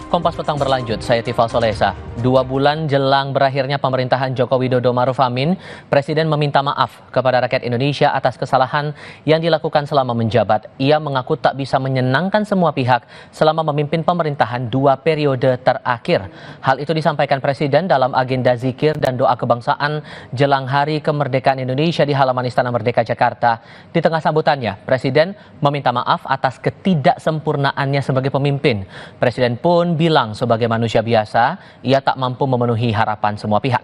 Kompas Petang berlanjut, saya Tifal Solesa. 2 bulan jelang berakhirnya pemerintahan Joko Widodo Ma'ruf Amin, Presiden meminta maaf kepada rakyat Indonesia atas kesalahan yang dilakukan selama menjabat. Ia mengaku tak bisa menyenangkan semua pihak selama memimpin pemerintahan 2 periode terakhir. Hal itu disampaikan Presiden dalam agenda zikir dan doa kebangsaan jelang Hari Kemerdekaan Indonesia di halaman Istana Merdeka Jakarta. Di tengah sambutannya, Presiden meminta maaf atas ketidaksempurnaannya sebagai pemimpin. Presiden pun bilang sebagai manusia biasa, ia tak mampu memenuhi harapan semua pihak.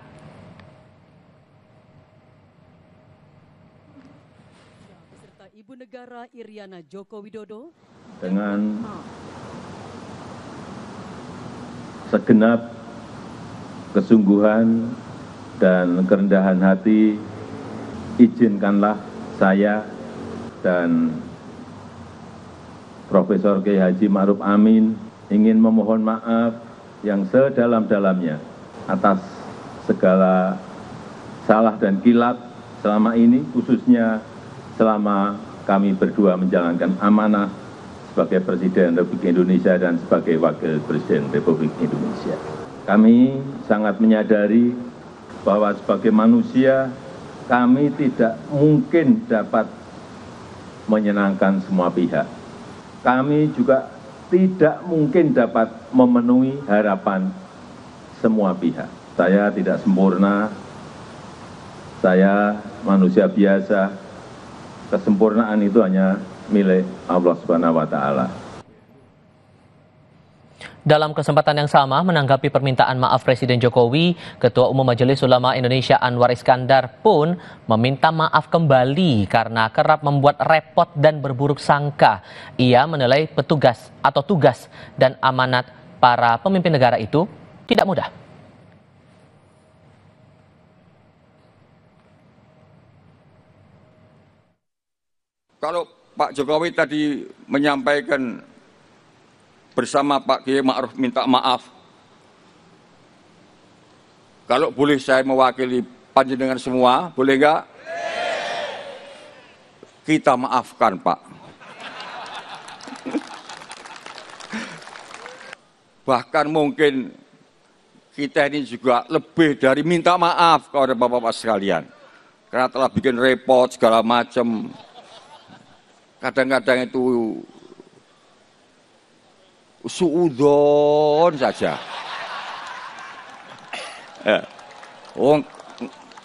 Beserta Ibu Negara Iriana Joko Widodo dengan segenap kesungguhan dan kerendahan hati, izinkanlah saya dan Profesor Kiai Haji Ma'ruf Amin ingin memohon maaf yang sedalam-dalamnya atas segala salah dan kilap selama ini, khususnya selama kami berdua menjalankan amanah sebagai Presiden Republik Indonesia dan sebagai Wakil Presiden Republik Indonesia. Kami sangat menyadari bahwa sebagai manusia kami tidak mungkin dapat menyenangkan semua pihak. Kami juga tidak mungkin dapat memenuhi harapan semua pihak. Saya tidak sempurna, saya manusia biasa. Kesempurnaan itu hanya milik Allah Subhanahu wa Ta'ala. Dalam kesempatan yang sama, menanggapi permintaan maaf Presiden Jokowi, Ketua Umum Majelis Ulama Indonesia Anwar Iskandar pun meminta maaf kembali karena kerap membuat repot dan berburuk sangka. Ia menilai petugas atau tugas dan amanat para pemimpin negara itu tidak mudah. Kalau Pak Jokowi tadi menyampaikan bersama Pak Kiai Ma'ruf minta maaf. Kalau boleh saya mewakili panjenengan semua, boleh nggak? Kita maafkan, Pak. Bahkan mungkin kita ini juga lebih dari minta maaf kepada Bapak-Bapak sekalian. Karena telah bikin repot segala macam. Kadang-kadang itu suudon saja.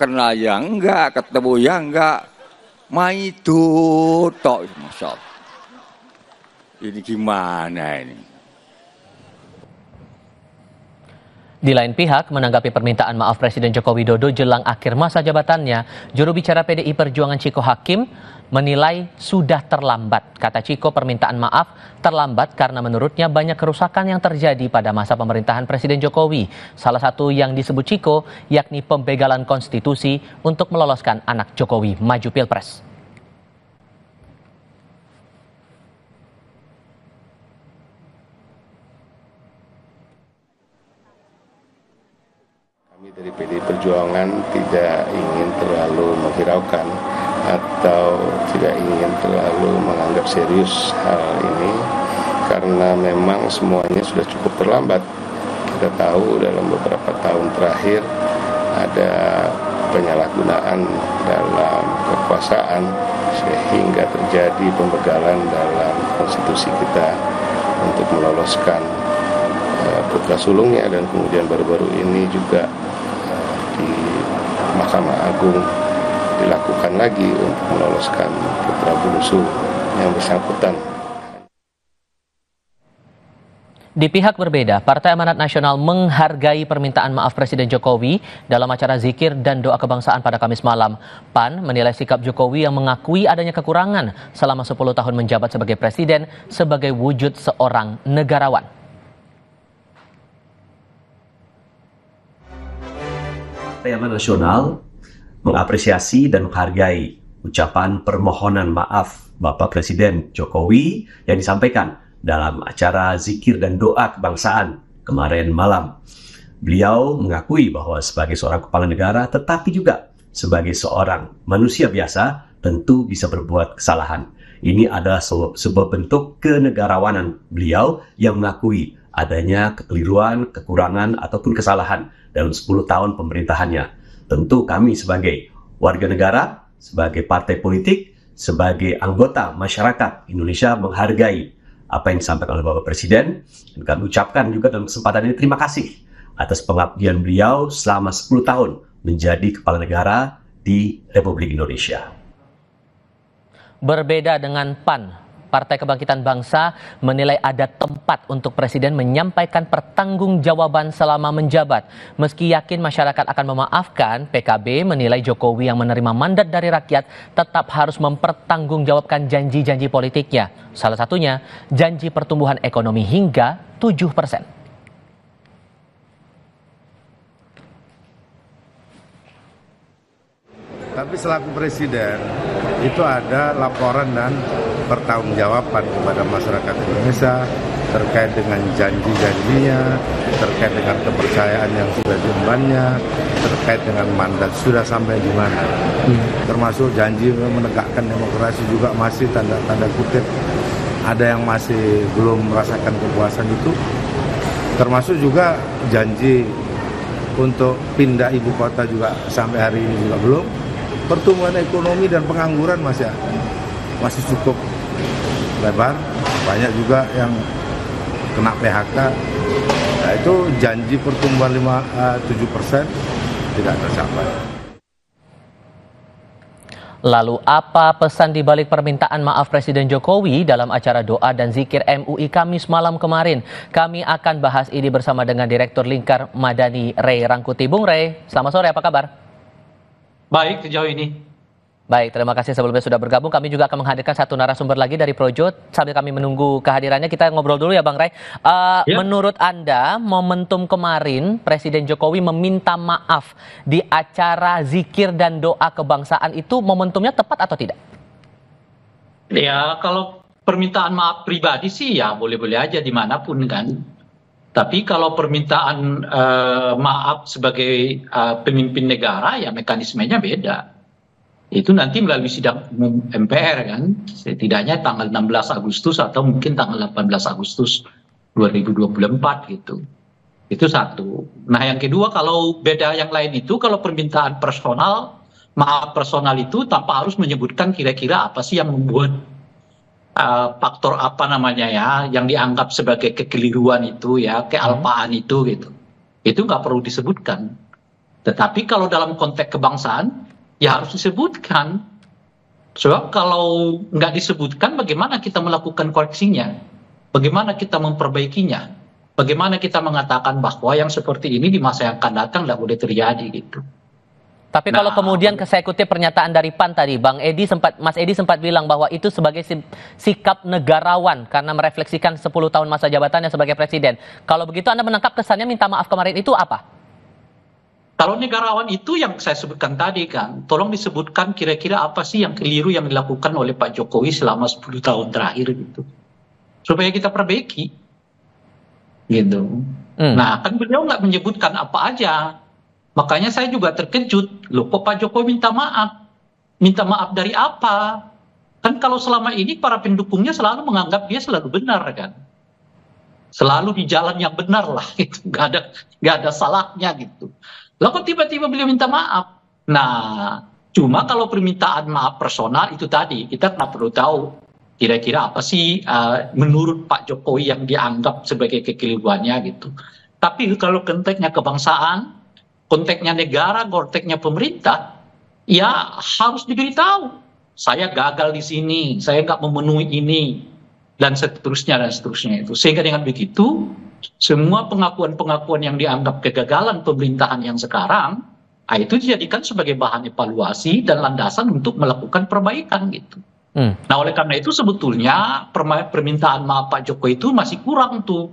Kena yang enggak, ketemu yang enggak, maidu tok, Masya Allah. Ini gimana ini? Di lain pihak, menanggapi permintaan maaf Presiden Joko Widodo jelang akhir masa jabatannya, juru bicara PDI Perjuangan Chiko Hakim menilai sudah terlambat. Kata Chiko, permintaan maaf terlambat karena menurutnya banyak kerusakan yang terjadi pada masa pemerintahan Presiden Jokowi. Salah satu yang disebut Chiko yakni pembegalan konstitusi untuk meloloskan anak Jokowi maju Pilpres. Kami dari PDI Perjuangan tidak ingin terlalu menghiraukan atau tidak ingin terlalu menganggap serius hal ini karena memang semuanya sudah cukup terlambat. Kita tahu dalam beberapa tahun terakhir ada penyalahgunaan dalam kekuasaan sehingga terjadi pembegalan dalam konstitusi kita untuk meloloskan putra sulungnya, dan kemudian baru-baru ini juga di Mahkamah Agung dilakukan lagi untuk meloloskan putra bungsu yang bersangkutan. Di pihak berbeda, Partai Amanat Nasional menghargai permintaan maaf Presiden Jokowi dalam acara zikir dan doa kebangsaan pada Kamis malam. PAN menilai sikap Jokowi yang mengakui adanya kekurangan selama 10 tahun menjabat sebagai presiden sebagai wujud seorang negarawan. Partai Amanat Nasional mengapresiasi dan menghargai ucapan permohonan maaf Bapak Presiden Jokowi yang disampaikan dalam acara zikir dan doa kebangsaan kemarin malam. Beliau mengakui bahwa sebagai seorang kepala negara tetapi juga sebagai seorang manusia biasa tentu bisa berbuat kesalahan. Ini adalah sebuah bentuk kenegarawanan beliau yang mengakui adanya kekeliruan, kekurangan, ataupun kesalahan dalam 10 tahun pemerintahannya. Tentu kami sebagai warga negara, sebagai partai politik, sebagai anggota masyarakat Indonesia menghargai apa yang disampaikan oleh Bapak Presiden, dan kami ucapkan juga dalam kesempatan ini terima kasih atas pengabdian beliau selama 10 tahun menjadi kepala negara di Republik Indonesia. Berbeda dengan PAN, Partai Kebangkitan Bangsa menilai ada tempat untuk Presiden menyampaikan pertanggungjawaban selama menjabat. Meski yakin masyarakat akan memaafkan, PKB menilai Jokowi yang menerima mandat dari rakyat tetap harus mempertanggungjawabkan janji-janji politiknya. Salah satunya, janji pertumbuhan ekonomi hingga 7%. Tapi selaku Presiden, itu ada laporan dan pertanggungjawaban kepada masyarakat Indonesia terkait dengan janji-janjinya, terkait dengan kepercayaan yang sudah diembannya, terkait dengan mandat sudah sampai di mana. Termasuk janji menegakkan demokrasi juga masih tanda kutip ada yang masih belum merasakan kepuasan itu. Termasuk juga janji untuk pindah ibu kota juga sampai hari ini juga belum. Pertumbuhan ekonomi dan pengangguran masih cukup lebar, banyak juga yang kena PHK. Nah, itu janji pertumbuhan 7% tidak tercapai. Lalu apa pesan di balik permintaan maaf Presiden Jokowi dalam acara doa dan zikir MUI Kamis malam kemarin? Kami akan bahas ini bersama dengan Direktur Lingkar Madani Ray Rangkuti. Bung Ray, selamat sore, apa kabar? Baik sejauh ini. Baik, terima kasih sebelumnya sudah bergabung. Kami juga akan menghadirkan satu narasumber lagi dari Projo. Sambil kami menunggu kehadirannya, kita ngobrol dulu ya Bang Ray. Menurut Anda, momentum kemarin Presiden Jokowi meminta maaf di acara zikir dan doa kebangsaan itu momentumnya tepat atau tidak? Ya, kalau permintaan maaf pribadi sih ya boleh-boleh aja dimanapun kan. Tapi kalau permintaan maaf sebagai pemimpin negara ya mekanismenya beda. Itu nanti melalui sidang umum MPR kan, setidaknya tanggal 16 Agustus atau mungkin tanggal 18 Agustus 2024 gitu. Itu satu. Nah yang kedua, kalau beda yang lain itu, kalau permintaan personal, maaf personal itu tanpa harus menyebutkan kira-kira apa sih yang membuat faktor apa namanya ya, yang dianggap sebagai kekeliruan itu ya, kealpaan itu gitu. Itu nggak perlu disebutkan. Tetapi kalau dalam konteks kebangsaan, ya harus disebutkan. Sebab kalau nggak disebutkan, bagaimana kita melakukan koreksinya? Bagaimana kita memperbaikinya? Bagaimana kita mengatakan bahwa yang seperti ini di masa yang akan datang nggak boleh terjadi gitu. Tapi kalau kemudian saya kutip pernyataan dari PAN tadi, Mas Edi sempat bilang bahwa itu sebagai sikap negarawan karena merefleksikan 10 tahun masa jabatannya sebagai presiden. Kalau begitu Anda menangkap kesannya minta maaf kemarin itu apa? Kalau negarawan itu yang saya sebutkan tadi kan, tolong disebutkan kira-kira apa sih yang keliru yang dilakukan oleh Pak Jokowi selama 10 tahun terakhir gitu. Supaya kita perbaiki. Gitu. Nah kan beliau nggak menyebutkan apa aja. Makanya saya juga terkejut. Loh kok Pak Jokowi minta maaf? Minta maaf dari apa? Kan kalau selama ini para pendukungnya selalu menganggap dia selalu benar kan. Selalu di jalan yang benar lah gitu. Nggak ada salahnya gitu. Lalu kok tiba-tiba beliau minta maaf? Nah, cuma kalau permintaan maaf personal itu tadi, kita nggak perlu tahu kira-kira apa sih menurut Pak Jokowi yang dianggap sebagai kekeliruannya gitu. Tapi kalau konteksnya kebangsaan, konteksnya negara, konteksnya pemerintah, ya harus diberitahu. Saya gagal di sini, saya nggak memenuhi ini, dan seterusnya itu. Sehingga dengan begitu, semua pengakuan-pengakuan yang dianggap kegagalan pemerintahan yang sekarang, itu dijadikan sebagai bahan evaluasi dan landasan untuk melakukan perbaikan gitu. Nah oleh karena itu sebetulnya permintaan maaf Pak Jokowi itu masih kurang tuh.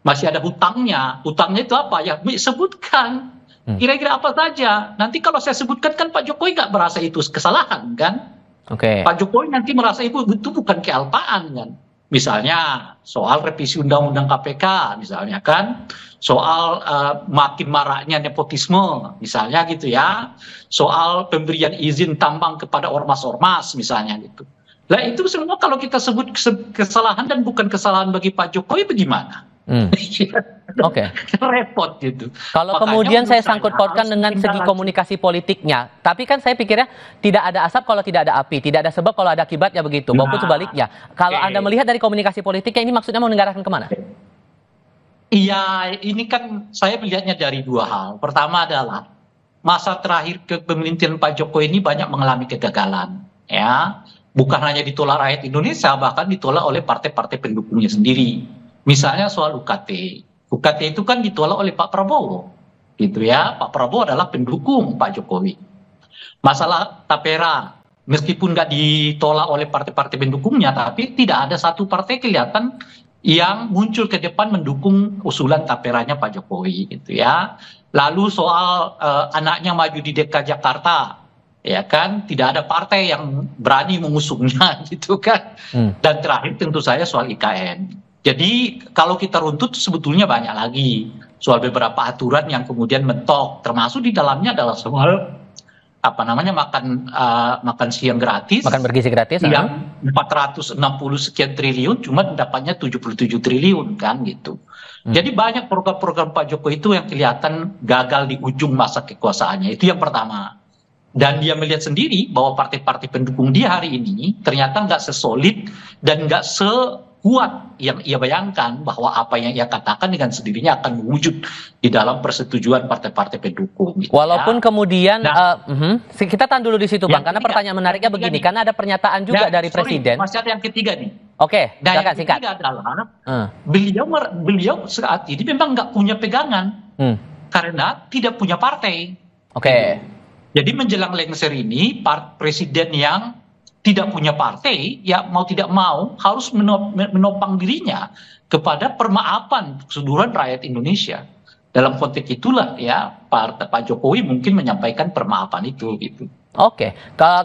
Masih ada hutangnya. Hutangnya itu apa? Ya sebutkan. Kira-kira apa saja. Nanti kalau saya sebutkan kan Pak Jokowi nggak merasa itu kesalahan kan. Pak Jokowi nanti merasa itu bukan kealpaan kan. Misalnya soal revisi undang-undang KPK misalnya kan, soal makin maraknya nepotisme misalnya gitu ya, soal pemberian izin tambang kepada ormas-ormas misalnya gitu. Nah itu semua kalau kita sebut kesalahan dan bukan kesalahan bagi Pak Jokowi bagaimana? Oke. Repot gitu. Kalau Makanya kemudian saya menurut sangkut pautkan harus dengan segi ditindaklanjuti. komunikasi politiknya, tapi kan saya pikirnya tidak ada asap kalau tidak ada api, tidak ada sebab kalau ada akibatnya begitu, maupun Nah, sebaliknya. Kalau oke. Anda melihat dari komunikasi politiknya ini maksudnya mau mengarahkan kemana? Iya, ini kan saya melihatnya dari dua hal. Pertama adalah masa terakhir kepemimpinan Pak Jokowi ini banyak mengalami kegagalan, ya. Bukan hanya ditolak rakyat Indonesia, bahkan ditolak oleh partai-partai pendukungnya sendiri. Misalnya soal UKT. UKT itu kan ditolak oleh Pak Prabowo, gitu ya. Pak Prabowo adalah pendukung Pak Jokowi. Masalah Tapera, meskipun nggak ditolak oleh partai-partai pendukungnya, tapi tidak ada satu partai kelihatan yang muncul ke depan mendukung usulan Taperanya Pak Jokowi, gitu ya. Lalu soal anaknya maju di DKI Jakarta, ya kan, tidak ada partai yang berani mengusungnya, gitu kan. Dan terakhir tentu saya soal IKN. Jadi kalau kita runtut sebetulnya banyak lagi soal beberapa aturan yang kemudian mentok, termasuk di dalamnya adalah soal makan siang gratis, Makan bergizi gratis, yang 460 sekian triliun cuma dapatnya 77 triliun kan gitu. Jadi banyak program-program Pak Jokowi itu yang kelihatan gagal di ujung masa kekuasaannya. Itu yang pertama. Dan dia melihat sendiri bahwa partai-partai pendukung dia hari ini ternyata nggak sesolid dan nggak sekuat yang ia bayangkan, bahwa apa yang ia katakan dengan sendirinya akan mewujud di dalam persetujuan partai-partai pendukung. Gitu Walaupun ya. kemudian kita tahan dulu di situ, Bang, karena ketiga, pertanyaan menariknya yang ketiga begini, nih. karena ada pernyataan juga dari Presiden. Masih ada yang ketiga nih. Oke, Nah, silakan yang singkat. ketiga adalah beliau saat ini memang nggak punya pegangan karena tidak punya partai. Oke. Jadi menjelang lengser ini, presiden yang tidak punya partai, ya mau tidak mau harus menopang dirinya kepada permaafan keseluruhan rakyat Indonesia. Dalam konteks itulah ya Pak Jokowi mungkin menyampaikan permaafan itu gitu. Oke,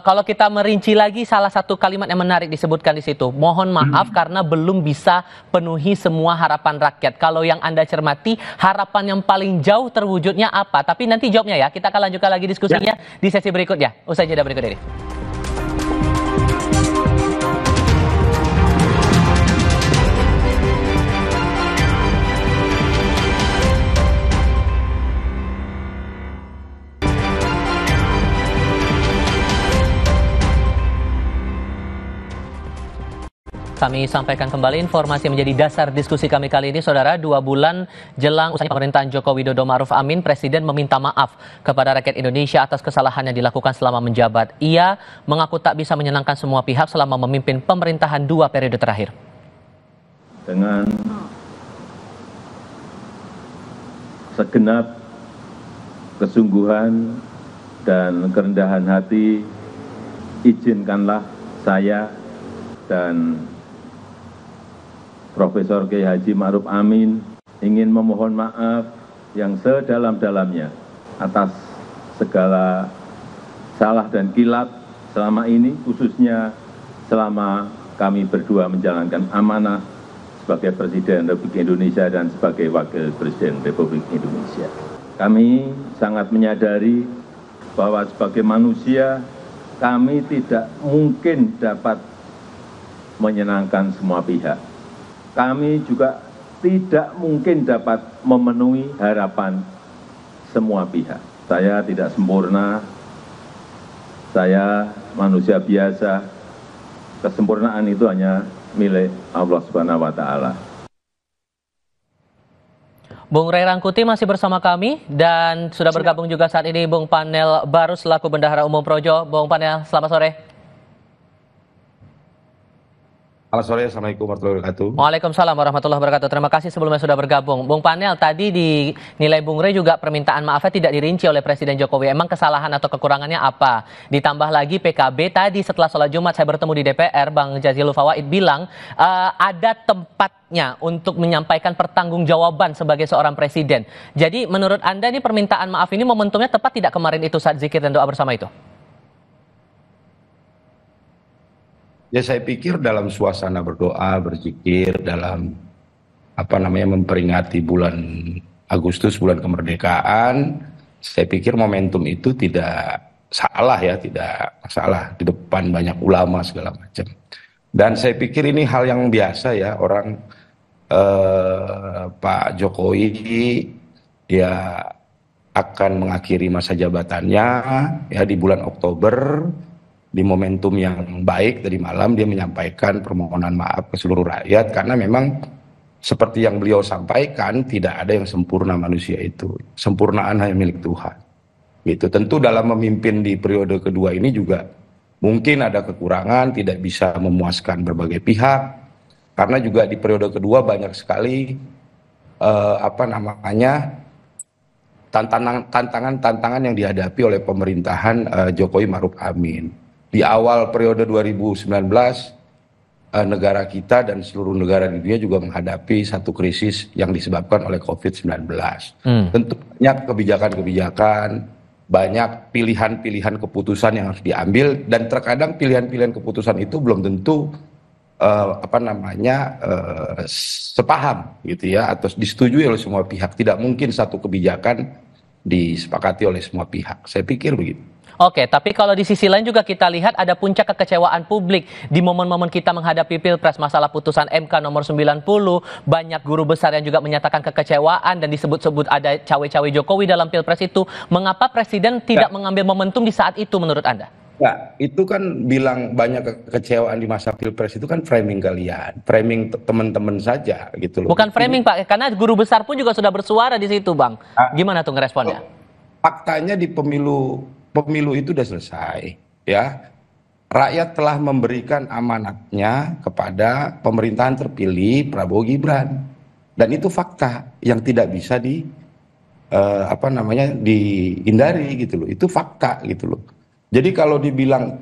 kalau kita merinci lagi, salah satu kalimat yang menarik disebutkan di situ, mohon maaf karena belum bisa penuhi semua harapan rakyat. Kalau yang Anda cermati, harapan yang paling jauh terwujudnya apa? Tapi nanti jawabnya ya, kita akan lanjutkan lagi diskusinya di sesi berikutnya. Usai jeda berikut ini. Kami sampaikan kembali informasi yang menjadi dasar diskusi kami kali ini, Saudara. 2 bulan jelang usai pemerintahan Joko Widodo Ma'ruf Amin, Presiden meminta maaf kepada rakyat Indonesia atas kesalahan yang dilakukan selama menjabat. Ia mengaku tak bisa menyenangkan semua pihak selama memimpin pemerintahan 2 periode terakhir. Dengan segenap kesungguhan dan kerendahan hati, izinkanlah saya dan Profesor Kiai Haji Ma'ruf Amin ingin memohon maaf yang sedalam-dalamnya atas segala salah dan kilap selama ini, khususnya selama kami berdua menjalankan amanah sebagai Presiden Republik Indonesia dan sebagai Wakil Presiden Republik Indonesia. Kami sangat menyadari bahwa sebagai manusia kami tidak mungkin dapat menyenangkan semua pihak. Kami juga tidak mungkin dapat memenuhi harapan semua pihak. Saya tidak sempurna, saya manusia biasa. Kesempurnaan itu hanya milik Allah Subhanahu wa Ta'ala. Bung Ray Rangkuti masih bersama kami dan sudah bergabung juga saat ini Bung Panel Barus selaku Bendahara Umum Projo. Bung Panel, selamat sore. Selamat sore, Assalamualaikum warahmatullahi wabarakatuh. Waalaikumsalam warahmatullahi wabarakatuh. Terima kasih sebelumnya sudah bergabung. Bung Panel, tadi dinilai Bung Ray juga permintaan maafnya tidak dirinci oleh Presiden Jokowi. Emang kesalahan atau kekurangannya apa? Ditambah lagi PKB tadi setelah sholat Jumat saya bertemu di DPR, Bang Jazilul Fawait bilang ada tempatnya untuk menyampaikan pertanggungjawaban sebagai seorang presiden. Jadi menurut Anda ini permintaan maaf ini momentumnya tepat tidak kemarin itu saat zikir dan doa bersama itu? Ya, saya pikir dalam suasana berdoa, berzikir, dalam memperingati bulan Agustus, bulan kemerdekaan, saya pikir momentum itu tidak salah ya, tidak masalah di depan banyak ulama segala macam. Dan saya pikir ini hal yang biasa ya, orang Pak Jokowi dia akan mengakhiri masa jabatannya ya di bulan Oktober, di momentum yang baik. Tadi malam dia menyampaikan permohonan maaf ke seluruh rakyat karena memang seperti yang beliau sampaikan, tidak ada yang sempurna manusia itu. Sempurnaan hanya milik Tuhan. Gitu. Tentu dalam memimpin di periode kedua ini juga mungkin ada kekurangan, tidak bisa memuaskan berbagai pihak. Karena juga di periode kedua banyak sekali tantangan yang dihadapi oleh pemerintahan Jokowi Maruf Amin. Di awal periode 2019 negara kita dan seluruh negara di dunia juga menghadapi satu krisis yang disebabkan oleh COVID-19. Tentu banyak kebijakan-kebijakan, banyak pilihan-pilihan keputusan yang harus diambil, dan terkadang pilihan-pilihan keputusan itu belum tentu sepaham gitu ya, atau disetujui oleh semua pihak. Tidak mungkin satu kebijakan disepakati oleh semua pihak. Saya pikir begitu. Oke, tapi kalau di sisi lain juga kita lihat ada puncak kekecewaan publik di momen-momen kita menghadapi Pilpres, masalah putusan MK nomor 90, banyak guru besar yang juga menyatakan kekecewaan dan disebut-sebut ada cawe-cawe Jokowi dalam Pilpres itu. Mengapa Presiden tidak mengambil momentum di saat itu menurut Anda? Ya, itu kan bilang banyak kekecewaan di masa Pilpres itu kan framing kalian, framing teman-teman saja gitu loh. Bukan framing Pak, karena guru besar pun juga sudah bersuara di situ Bang. Gimana tuh ngeresponnya? Faktanya di pemilu itu sudah selesai, ya. Rakyat telah memberikan amanatnya kepada pemerintahan terpilih Prabowo Gibran, dan itu fakta yang tidak bisa dihindari gitu loh. Itu fakta gitu loh. Jadi kalau dibilang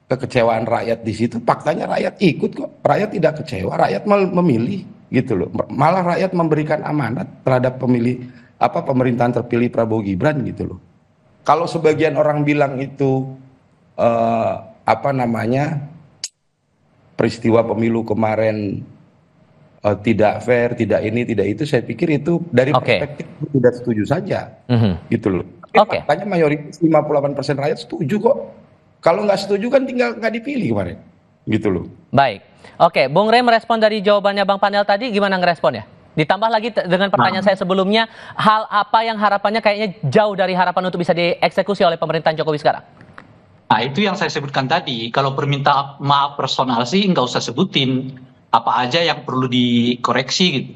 kekecewaan rakyat di situ, faktanya rakyat ikut kok. Rakyat tidak kecewa, rakyat memilih gitu loh. Malah rakyat memberikan amanat terhadap pemerintahan terpilih Prabowo Gibran gitu loh. Kalau sebagian orang bilang itu peristiwa pemilu kemarin tidak fair, tidak ini, tidak itu, saya pikir itu dari perspektif tidak setuju saja, gitu loh. Faktanya mayoritas 58% rakyat setuju kok. Kalau nggak setuju kan tinggal nggak dipilih kemarin, gitu loh. Baik, oke, Bung Rey merespon dari jawabannya Bang Panel tadi, gimana ngeresponnya? Ditambah lagi dengan pertanyaan saya sebelumnya, hal apa yang harapannya kayaknya jauh dari harapan untuk bisa dieksekusi oleh pemerintahan Jokowi sekarang? Nah, itu yang saya sebutkan tadi. Kalau permintaan maaf personal sih nggak usah sebutin apa aja yang perlu dikoreksi gitu.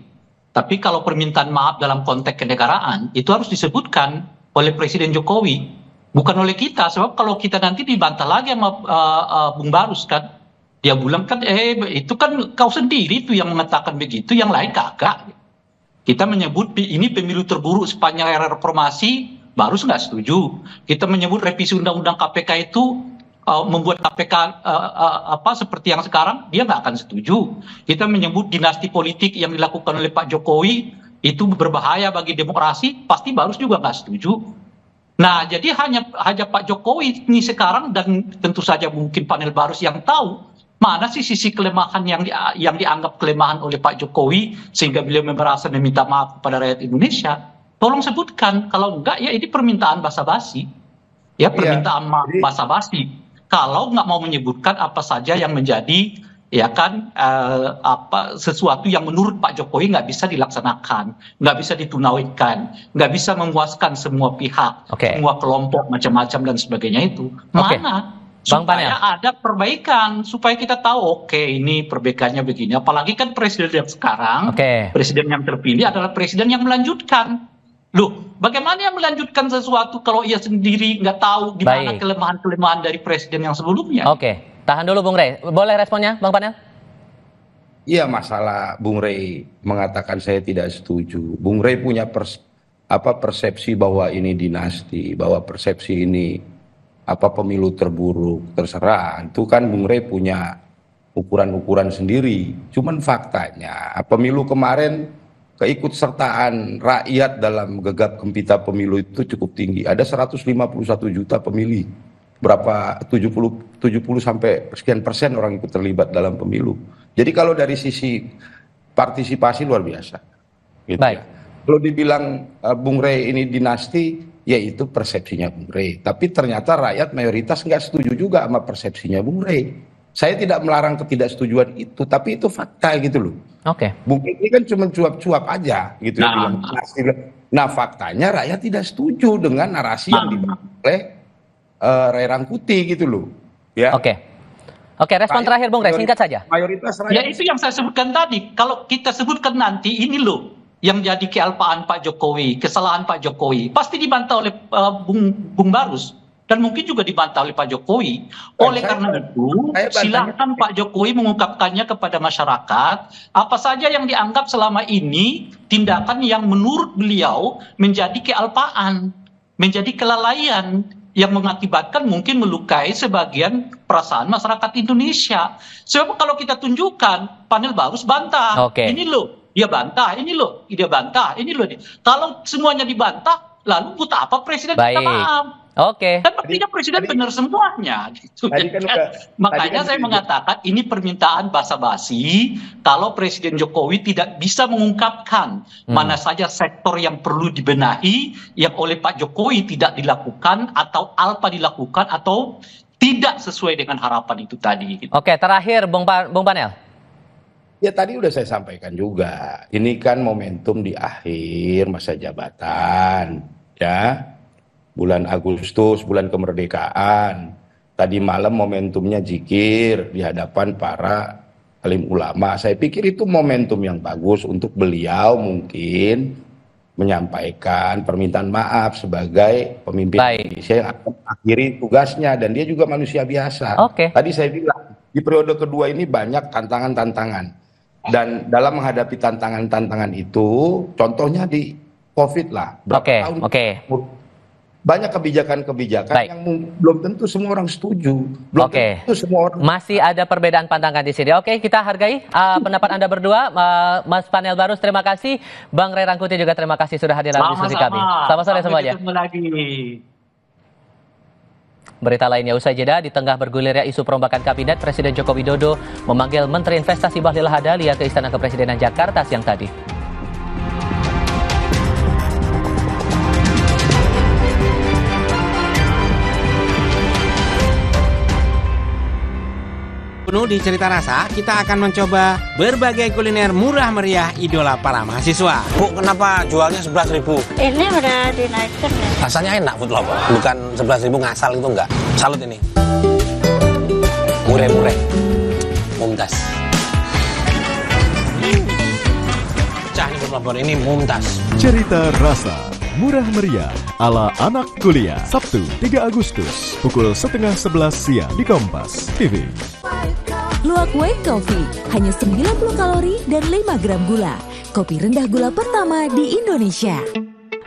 Tapi kalau permintaan maaf dalam konteks kenegaraan itu harus disebutkan oleh Presiden Jokowi, bukan oleh kita. Sebab kalau kita nanti dibantah lagi sama Bung Barus kan, dia bilang kan itu kan kau sendiri tuh yang mengatakan begitu, yang lain kagak. Kita menyebut ini pemilu terburuk sepanjang era reformasi, Barus nggak setuju. Kita menyebut revisi undang-undang KPK itu membuat KPK seperti yang sekarang, dia nggak akan setuju. Kita menyebut dinasti politik yang dilakukan oleh Pak Jokowi itu berbahaya bagi demokrasi, pasti Barus juga nggak setuju. Nah, jadi hanya Pak Jokowi ini sekarang, dan tentu saja mungkin panel Barus yang tahu mana sih sisi kelemahan yang dianggap kelemahan oleh Pak Jokowi sehingga beliau merasa meminta maaf kepada rakyat Indonesia. Tolong sebutkan, kalau enggak ya ini permintaan basa-basi. Ya, permintaan maaf basa-basi. Kalau nggak mau menyebutkan apa saja yang menjadi sesuatu yang menurut Pak Jokowi nggak bisa dilaksanakan, nggak bisa ditunaikan, nggak bisa memuaskan semua pihak, semua kelompok macam-macam dan sebagainya itu. Mana? Supaya ada perbaikan, supaya kita tahu ini perbaikannya begini. Apalagi kan presiden yang sekarang, presiden yang terpilih adalah presiden yang melanjutkan. Loh, bagaimana yang melanjutkan sesuatu kalau ia sendiri nggak tahu di mana kelemahan-kelemahan dari presiden yang sebelumnya? Tahan dulu Bung Rey. Boleh responnya Bang Panel? Iya, masalah Bung Rey mengatakan saya tidak setuju. Bung Rey punya persepsi bahwa ini dinasti, bahwa persepsi ini pemilu terburuk, terserah. Itu kan Bung Rey punya ukuran-ukuran sendiri. Cuman faktanya pemilu kemarin keikutsertaan rakyat dalam gegap gempita pemilu itu cukup tinggi. Ada 151 juta pemilih. Berapa 70 sampai sekian persen orang ikut terlibat dalam pemilu. Jadi kalau dari sisi partisipasi luar biasa. Gitu ya. Kalau dibilang Bung Rey ini dinasti, ya itu persepsinya Bung Rey. Tapi ternyata rakyat mayoritas nggak setuju juga sama persepsinya Bung Rey. Saya tidak melarang ketidaksetujuan itu, tapi itu fakta gitu loh. Oke. Mungkin ini kan cuma cuap-cuap aja gitu ya bilang. Nah, faktanya rakyat tidak setuju dengan narasi yang dibangun oleh Ray Rangkuti gitu loh. Ya. Oke, respon terakhir Bung Rey, singkat saja. Mayoritas rakyat. Ya itu yang saya sebutkan tadi. Kalau kita sebutkan nanti ini loh yang jadi kealpaan Pak Jokowi, kesalahan Pak Jokowi, pasti dibantah oleh Bung Barus. Dan mungkin juga dibantah oleh Pak Jokowi. Oleh karena itu, silakan Pak Jokowi mengungkapkannya kepada masyarakat. Apa saja yang dianggap selama ini tindakan yang menurut beliau menjadi kealpaan, menjadi kelalaian yang mengakibatkan mungkin melukai sebagian perasaan masyarakat Indonesia. Sebab kalau kita tunjukkan, panel Barus bantah. Ini loh, dia bantah. Ini loh, dia bantah. Ini loh. Kalau semuanya dibantah, lalu buat apa Presiden minta maaf? Dan artinya Presiden benar semuanya. Gitu. Makanya saya mengatakan ini permintaan basa-basi kalau Presiden Jokowi tidak bisa mengungkapkan mana saja sektor yang perlu dibenahi yang oleh Pak Jokowi tidak dilakukan atau alpa dilakukan atau tidak sesuai dengan harapan itu tadi. Gitu. Oke, terakhir Bung Panel. Ya tadi udah saya sampaikan juga. Ini kan momentum di akhir masa jabatan, ya. Bulan Agustus, bulan kemerdekaan. Tadi malam momentumnya zikir di hadapan para alim ulama. Saya pikir itu momentum yang bagus untuk beliau mungkin menyampaikan permintaan maaf sebagai pemimpin Indonesia yang akan akhiri tugasnya. Dan dia juga manusia biasa. Tadi saya bilang, di periode kedua ini banyak tantangan-tantangan. Dan dalam menghadapi tantangan-tantangan itu, contohnya di COVID lah. Berapa tahun banyak kebijakan-kebijakan yang belum tentu semua orang setuju. Belum tentu semua orang. Masih ada perbedaan pandangan di sini. Kita hargai pendapat Anda berdua. Mas Panel Barus, terima kasih. Bang Ray Rangkuti juga terima kasih sudah hadir dalam diskusi kami. Selamat sore semuanya. Berita lainnya usai jeda, di tengah bergulirnya isu perombakan kabinet, Presiden Joko Widodo memanggil Menteri Investasi Bahlil Lahadalia ke Istana Kepresidenan Jakarta siang tadi. Penuh di Cerita Rasa, kita akan mencoba berbagai kuliner murah meriah idola para mahasiswa. Bu, kenapa jualnya 11.000? Ini udah dinaikkan ya. Rasanya enak food lover, bukan 11.000 ngasal itu enggak. Salut ini. Mureh-mureh. Mumtaz. Pecah nih food lover, ini mumtaz. Cerita Rasa, murah meriah ala anak kuliah. Sabtu 3 Agustus pukul 10:30 siang di Kompas TV. Luwak White Coffee, hanya 90 kalori dan 5 gram gula. Kopi rendah gula pertama di Indonesia.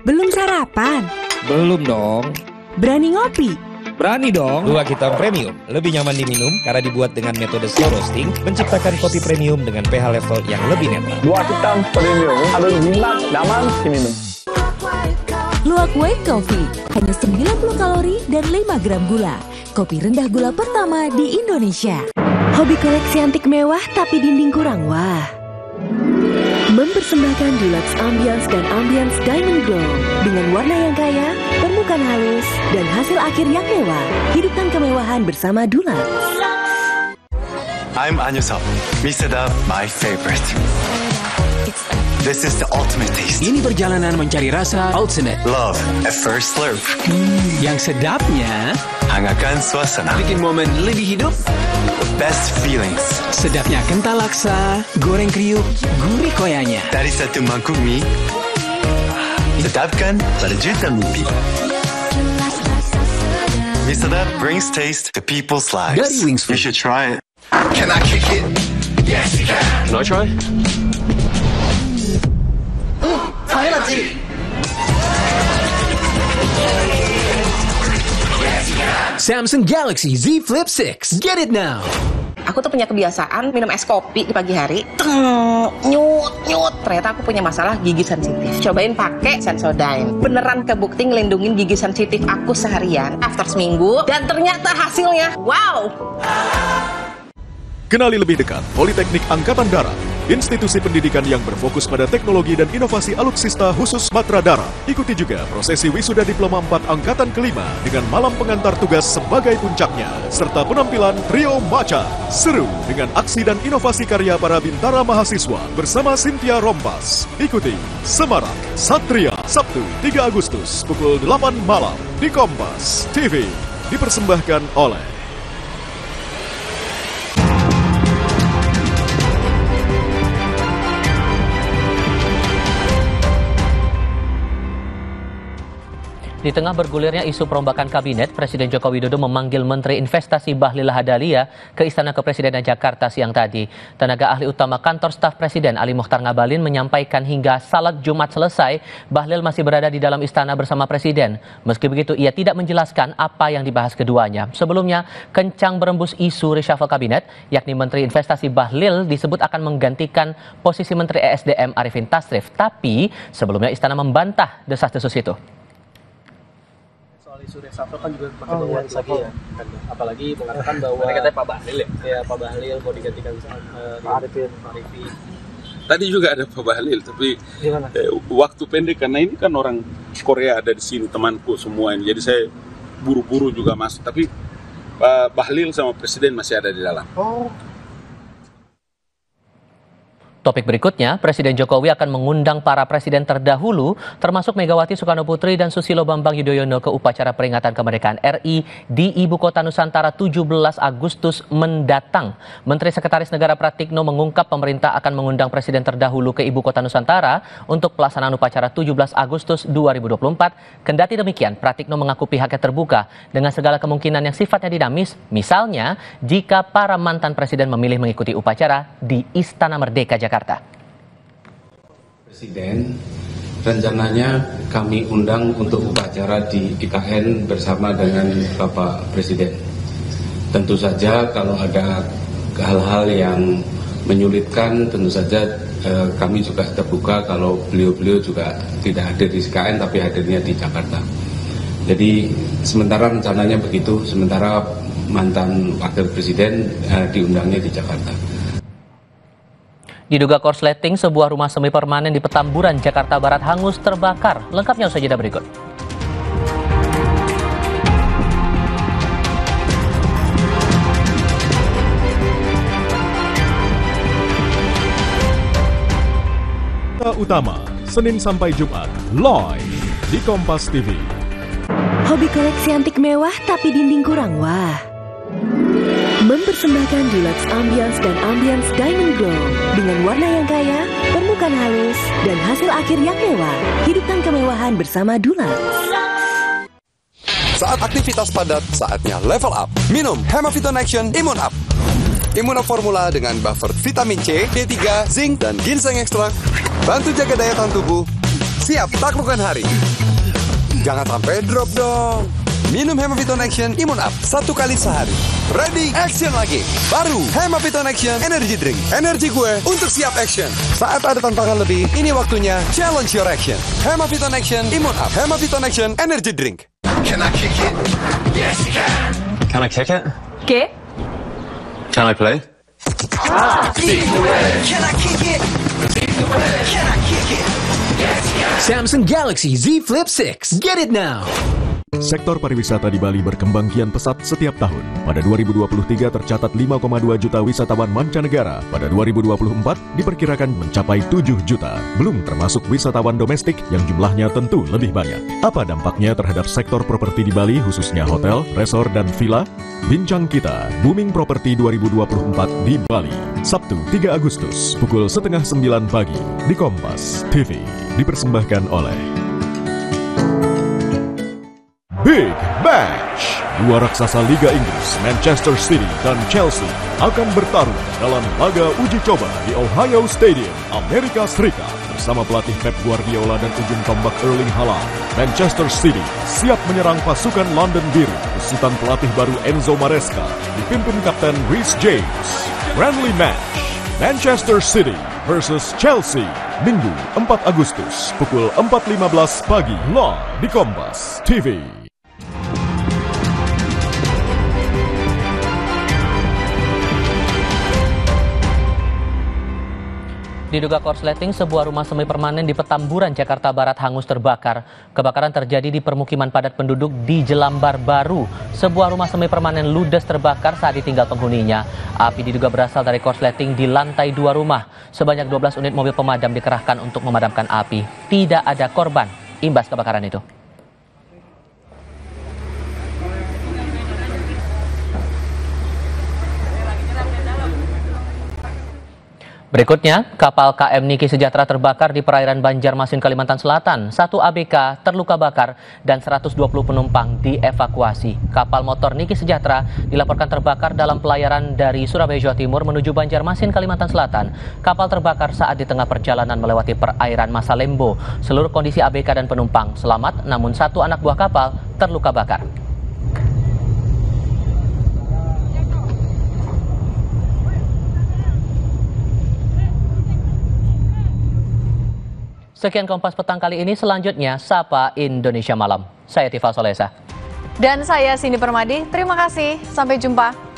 Belum sarapan? Belum dong. Berani ngopi? Berani dong. Luwak Hitam Premium, lebih nyaman diminum karena dibuat dengan metode slow roasting, menciptakan kopi premium dengan pH level yang lebih netral. Luwak Hitam Premium, harus jinak, nyaman diminum. Luwak White Coffee, hanya 90 kalori dan 5 gram gula. Kopi rendah gula pertama di Indonesia. Hobi koleksi antik mewah tapi dinding kurang wah? Mempersembahkan Dulux Ambience dan Ambience Diamond Glow dengan warna yang kaya, permukaan halus, dan hasil akhir yang mewah. Hidupkan kemewahan bersama Dulux. I'm Anyusop, Mr. Dub, my favorite. This is the ultimate taste. Ini perjalanan mencari rasa ultimate. Love at first slurp. Yang sedapnya hangatkan suasana. Bikin momen lebih hidup. The best feelings. Sedapnya kental laksa, goreng kriuk, gurih koyanya. Dari satu mangkuk mie, sedapkan pada jutaan mimpi. Mr. Dub brings taste to people's lives. Dari Wings Food. You should try it. Can I kick it? Yes, you can. Can I try? Samsung Galaxy Z Flip 6. Get it now. Aku tuh punya kebiasaan minum es kopi di pagi hari. Nyut. Ternyata aku punya masalah gigi sensitif. Cobain pakai Sensodyne. Beneran kebukti ngelindungin gigi sensitif aku seharian. After seminggu. Dan ternyata hasilnya wow. Kenali lebih dekat Politeknik Angkatan Darat, institusi pendidikan yang berfokus pada teknologi dan inovasi alutsista khusus Matra Darat. Ikuti juga prosesi wisuda Diploma 4 Angkatan kelima dengan malam pengantar tugas sebagai puncaknya, serta penampilan trio macan. Seru dengan aksi dan inovasi karya para bintara mahasiswa bersama Cynthia Rompas. Ikuti Semarak Satria, Sabtu 3 Agustus pukul 8 malam di Kompas TV. Dipersembahkan oleh Di tengah bergulirnya isu perombakan kabinet, Presiden Joko Widodo memanggil Menteri Investasi Bahlil Lahadalia ke Istana Kepresidenan Jakarta siang tadi. Tenaga ahli utama kantor staf Presiden Ali Mokhtar Ngabalin menyampaikan hingga salat Jumat selesai, Bahlil masih berada di dalam istana bersama Presiden. Meski begitu, ia tidak menjelaskan apa yang dibahas keduanya. Sebelumnya, kencang berembus isu reshuffle kabinet, yakni Menteri Investasi Bahlil disebut akan menggantikan posisi Menteri ESDM Arifin Tasrif. Tapi, sebelumnya istana membantah desas-desus itu. Isu reshuffle kan juga pakai bawaan lagi ya, apalagi mengatakan bahwa katanya Pak Bahlil ya Pak Bahlil mau digantikan Pak Arifin. Tadi juga ada Pak Bahlil, tapi waktu pendek karena ini kan orang Korea ada di sini, temanku semua ini, jadi saya buru-buru juga masuk. Tapi Pak Bahlil sama Presiden masih ada di dalam. Topik berikutnya, Presiden Jokowi akan mengundang para presiden terdahulu, termasuk Megawati Soekarno Putri dan Susilo Bambang Yudhoyono ke upacara peringatan kemerdekaan RI di Ibu Kota Nusantara 17 Agustus mendatang. Menteri Sekretaris Negara Pratikno mengungkap pemerintah akan mengundang presiden terdahulu ke Ibu Kota Nusantara untuk pelaksanaan upacara 17 Agustus 2024. Kendati demikian, Pratikno mengaku pihaknya terbuka dengan segala kemungkinan yang sifatnya dinamis, misalnya jika para mantan presiden memilih mengikuti upacara di Istana Merdeka Jakarta. Presiden rencananya kami undang untuk upacara di IKN bersama dengan Bapak Presiden. Tentu saja kalau ada hal-hal yang menyulitkan, tentu saja kami juga terbuka kalau beliau-beliau juga tidak hadir di IKN tapi hadirnya di Jakarta. Jadi sementara rencananya begitu, sementara mantan Wakil Presiden diundangnya di Jakarta. Diduga korsleting, sebuah rumah semi permanen di Petamburan, Jakarta Barat hangus terbakar. Lengkapnya usai jeda berikut. Utama, Senin sampai Jumat, live di Kompas TV. Hobi koleksi antik mewah tapi dinding kurang wah. Mempersembahkan Deluxe Ambience dan Ambience Diamond Glow dengan warna yang kaya, permukaan halus, dan hasil akhir yang mewah. Hidupkan kemewahan bersama Deluxe. Saat aktivitas padat, saatnya level up. Minum Hemaviton Action Immune Up. Immune Up formula dengan buffer vitamin C, D3, zinc, dan ginseng ekstrak. Bantu jaga daya tahan tubuh. Siap taklukkan hari. Jangan sampai drop dong. Minum Hemaviton Action Immune Up 1 kali sehari. Ready, action lagi. Baru Hemaviton Action Energy Drink. Energi gue untuk siap action. Saat ada tantangan lebih, ini waktunya challenge your action. Hemaviton Action Immune Up. Hemaviton Action Energy Drink. Can I kick it? Yes, you can. Can I kick it? ¿Qué? Can I play? See the way. Can I kick it? See the way. Can I kick it? Yes, you can. Samsung Galaxy Z Flip 6. Get it now. Sektor pariwisata di Bali berkembang kian pesat setiap tahun. Pada 2023 tercatat 5,2 juta wisatawan mancanegara. Pada 2024 diperkirakan mencapai 7 juta. Belum termasuk wisatawan domestik yang jumlahnya tentu lebih banyak. Apa dampaknya terhadap sektor properti di Bali, khususnya hotel, resort, dan villa? Bincang kita, Booming Properti 2024 di Bali. Sabtu 3 Agustus, pukul 8:30 pagi di Kompas TV. Dipersembahkan oleh Big Match. Dua raksasa Liga Inggris, Manchester City dan Chelsea, akan bertarung dalam laga uji coba di Ohio Stadium, Amerika Serikat. Bersama pelatih Pep Guardiola dan ujung tombak Erling Haaland, Manchester City siap menyerang pasukan London Biru besutan pelatih baru Enzo Maresca, dipimpin Kapten Reece James. Friendly match, Manchester City versus Chelsea, Minggu 4 Agustus, pukul 4:15 pagi, live di Kompas TV. Diduga korsleting, sebuah rumah semi permanen di Petamburan, Jakarta Barat hangus terbakar. Kebakaran terjadi di permukiman padat penduduk di Jelambar Baru. Sebuah rumah semi permanen ludes terbakar saat ditinggal penghuninya. Api diduga berasal dari korsleting di lantai 2 rumah. Sebanyak 12 unit mobil pemadam dikerahkan untuk memadamkan api. Tidak ada korban imbas kebakaran itu. Berikutnya, kapal KM Niki Sejahtera terbakar di perairan Banjarmasin, Kalimantan Selatan. 1 ABK terluka bakar dan 120 penumpang dievakuasi. Kapal motor Niki Sejahtera dilaporkan terbakar dalam pelayaran dari Surabaya, Jawa Timur menuju Banjarmasin, Kalimantan Selatan. Kapal terbakar saat di tengah perjalanan melewati perairan Masalembo. Seluruh kondisi ABK dan penumpang selamat, namun 1 anak buah kapal terluka bakar. Sekian Kompas Petang kali ini, selanjutnya Sapa Indonesia Malam. Saya Tifa Solesa. Dan saya Cindy Permadi, terima kasih, sampai jumpa.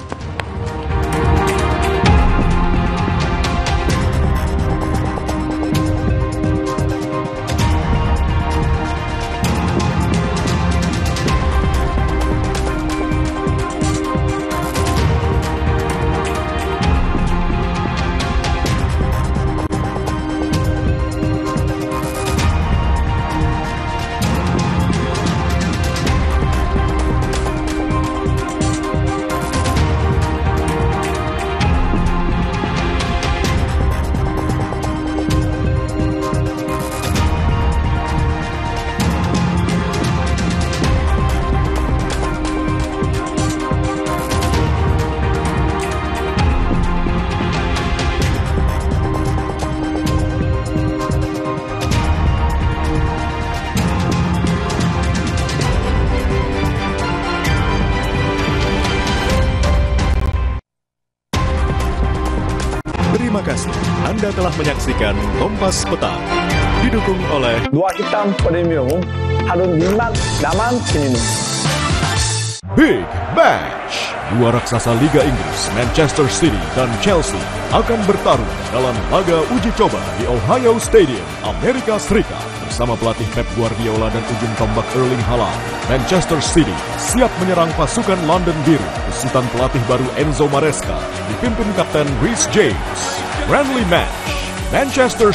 Terima kasih Anda telah menyaksikan Kompas Petang. Didukung oleh Dua Hitam Premium, Harun Jimat, Daman, Minum. Big Match. 2 raksasa Liga Inggris, Manchester City dan Chelsea akan bertarung dalam laga uji coba di Ohio Stadium, Amerika Serikat. Bersama pelatih Pep Guardiola dan ujung tombak Erling Haaland, Manchester City siap menyerang pasukan London Biru besutan pelatih baru Enzo Maresca dipimpin Kapten Reece James. Friendly match, Manchester